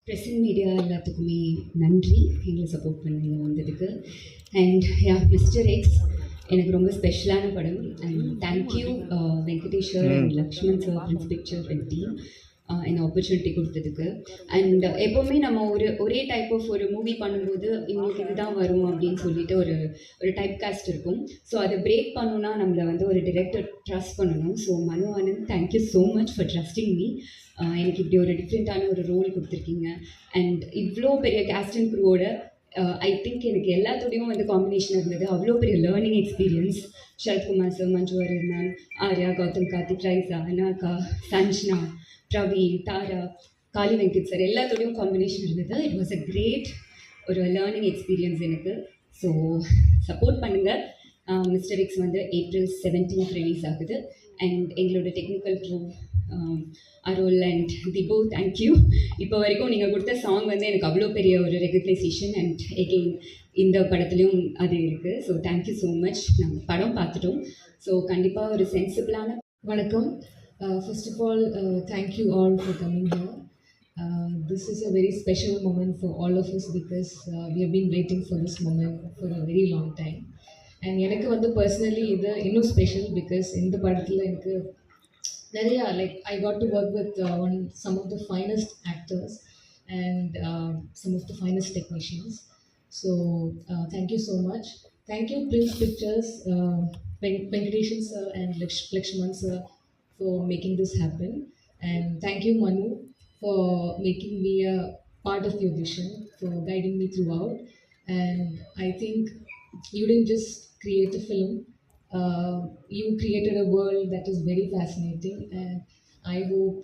Present media எல்லாத்துக்குமே நன்றி எங்களை சப்போர்ட் பண்ணி வந்ததுக்கு. அண்ட் மிஸ்டர் எக்ஸ் எனக்கு ரொம்ப ஸ்பெஷலான படம். And thank you Venkateswar and Lakshman sir, Prince picture and team இந்த ஆப்பர்ச்சுனிட்டி கொடுத்ததுக்கு. அண்ட் எப்போவுமே நம்ம ஒரே டைப் ஆஃப் ஒரு மூவி பண்ணும்போது இவங்களுக்கு இதுதான் வரும் அப்படின்னு சொல்லிட்டு ஒரு டைப் காஸ்ட் இருக்கும். ஸோ அதை பிரேக் பண்ணணும்னா நம்மளை ஒரு டிரெக்டர் ட்ரஸ்ட் பண்ணணும். ஸோ மனு Anand, thank you so much for trusting me. எனக்கு இப்படி ஒரு டிஃப்ரெண்ட்டான ஒரு ரோல் கொடுத்துருக்கீங்க. அண்ட் இவ்வளோ பெரிய கேஸ்ட் அண்ட் க்ரூவோட ஐ திங்க் எனக்கு எல்லாத்தோடையும் காம்பினேஷன் இருந்தது. அவ்வளோ பெரிய learning experience. Sarathkumar sir, Manju Warrier, Arya, Gautham Karthik, Raiza, Anagha, Sanjana, Praveen, Tara, Kaali Venkat sir எல்லாத்தோடையும் காம்பினேஷன் இருந்தது. இட் வாஸ் அ கிரேட் ஒரு லேர்னிங் எக்ஸ்பீரியன்ஸ் எனக்கு. ஸோ சப்போர்ட் பண்ணுங்கள். மிஸ்டர் எக்ஸ் April 17 ரிலீஸ் ஆகுது. அண்ட் எங்களோட technical crew Arul and Dibo, thank you. இப்போ வரைக்கும் நீங்கள் கொடுத்த சாங் எனக்கு அவ்வளோ பெரிய ஒரு ரெகக்னைசேஷன். அண்ட் எகெயின் இந்த படத்துலையும் அது இருக்குது. So thank you so much. நாங்கள் படம் பார்த்துட்டோம். ஸோ கண்டிப்பாக ஒரு சென்சிபிளான வணக்கம். First of all, thank you all for coming here. This is a very special moment for all of us because we have been waiting for this moment for a very long time. And எனக்கு personally இது இன்னும் special because இந்த படத்தில் எனக்கு நிறையா I got to work with some of the finest actors and some of the finest technicians. So thank you so much. Thank you Prince Pictures, Venkateshan sir and Lakshman sir for making this happen. And thank you Manu for making me a part of your vision, for guiding me throughout. And I think you didn't just create a film, you created a world that is very fascinating. And I hope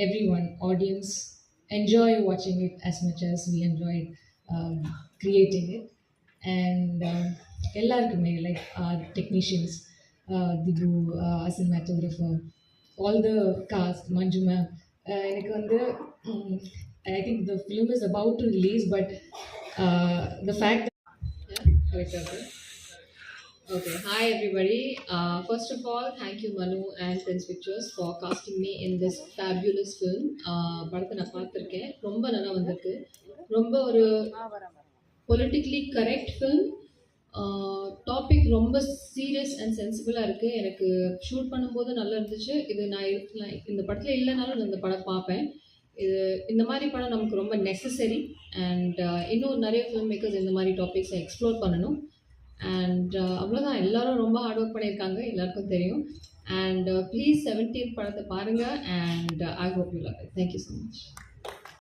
everyone, audience, enjoy watching it as much as we enjoyed creating it. And எல்லாருக்குமே our technicians, Dibu, cinematographer, all the cast, Manju ma'am, எனக்கு I think the film is about to release, but the fact that Okay, hi everybody. First of all, thank you Manu and Prince Pictures for casting me in this fabulous film. படத்தை நான் பார்த்துருக்கேன். ரொம்ப நல்லா வந்திருக்கு. ரொம்ப ஒரு politically correct film. Topic ரொம்ப serious and சென்சிபிளாக இருக்குது. எனக்கு ஷூட் பண்ணும்போது நல்லா இருந்துச்சு. இது நான் இந்த படத்தில் இல்லைனாலும் நான் இந்த படம் பார்ப்பேன். இந்த மாதிரி படம் நமக்கு ரொம்ப நெசசரி. அண்ட் இன்னும் நிறைய ஃபில்ம் மேக்கர்ஸ் இந்த மாதிரி டாபிக்ஸை எக்ஸ்ப்ளோர் பண்ணணும். அண்ட் அவ்வளோதான். எல்லோரும் ரொம்ப ஹார்ட் ஒர்க் பண்ணியிருக்காங்க, எல்லாருக்கும் தெரியும். அண்ட் ப்ளீஸ் 17th படத்தை பாருங்கள். And I hope you love it. Thank you so much.